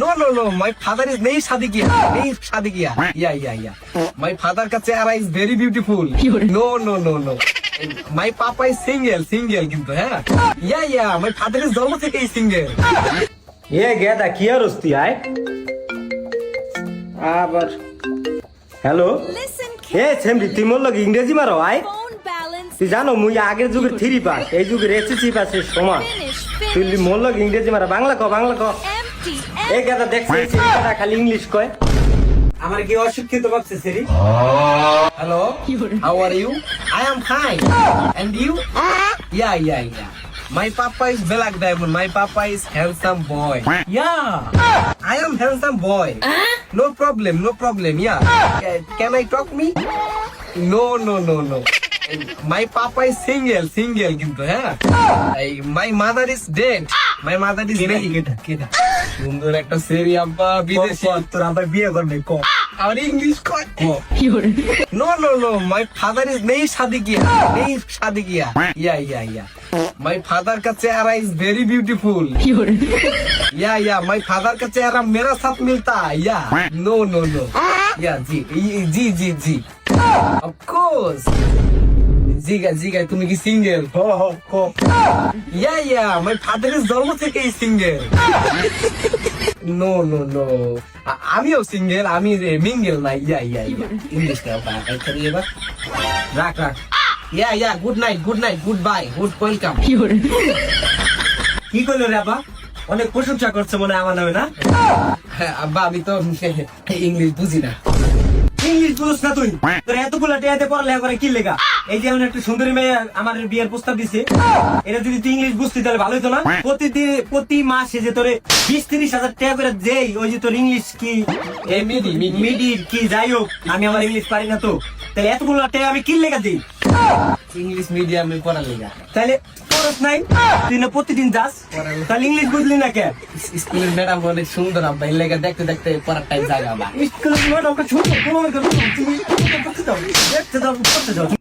No, no, no. My father is nahi shadi kiya. Nahi shadi kiya. Yeah. My father ka chehra is very beautiful. No, no, no, no. My papa is single কিন্তু হ্যাঁ। Yeah. My father is জন্ম থেকেই single. এ গেদা কি আর হস্তি আয় আবার hello এ সেমরি তুই মোর লগে ইংরেজি মারো আয় তুই জানো মুই আগের যুগের থ্রি পাস এই যুগের এসএসসি পাসের সমান তুই মোর লগে ইংরেজি মারো বাংলা ক এ গেদা দেখছিস খালি ইংলিশ কয় আমার কি অশিক্ষিত ভাবছে সেরি Hello. How are you? I am fine. And you? Yeah. My papa is black diamond. My papa is handsome boy. Yeah. I am handsome boy. No problem. Yeah. Can I talk me? No. My papa is single কিন্তু হ্যাঁ। My mother is dead. My mother is very সুন্দর একটা সেরি আব্বা বিদেশি তোর আবার বিয়ে করবে ক আর ইংলিশ কয় No. My father is nahi shadi kiya. Yeah. My father ka chehra is very beautiful. Yeah. My father ka chehra mera sath milta hai. Yeah. No. Yeah, ji. Of course. জিগা তুমি কি single? Yeah. My father is জন্ম থেকেই single. No. আমিও single, আমি mingle না. Yeah. English কা রাখ. Yeah. Good night. Goodbye. Good welcome. কি করলো রে আব্বা অনেক প্রশংসা করছে মনে হয় আমার নামে না হ্যাঁ, আব্বা আমি তো ইংলিশ বুঝি না. ইংলিশ বুঝছ না তুই তোর এতগুলা টেয়াতে পড়ালেখা করে কি লেখা এই যে এমন একটা সুন্দরী মেয়ে আমার বিয়ের প্রস্তাব দিছে এটা যদি তুই ইংলিশ বুঝতি তাহলে ভালো হতো না প্রতি মাসে যে তোরে 20-30 হাজার টাকা করে দেই ওই যে তোর ইংলিশ কি মিডি কি যাই হোক আমি আমার ইংলিশ পারি না তো তাহলে এতগুলা টাকা আমি কি লেখা দিই ইংলিশ মিডিয়ামে পড়ালেখা তাহলে খরচ নাই তুই না প্রতিদিন যাস তাহলে ইংলিশ বুঝলি না কে স্কুলের ম্যাডাম অনেক সুন্দর আব্বা এই লেখা দেখতে পড়ার টাইম জায়গা স্কুলের ম্যাডাম সুন্দর তুমি দেখতে দাও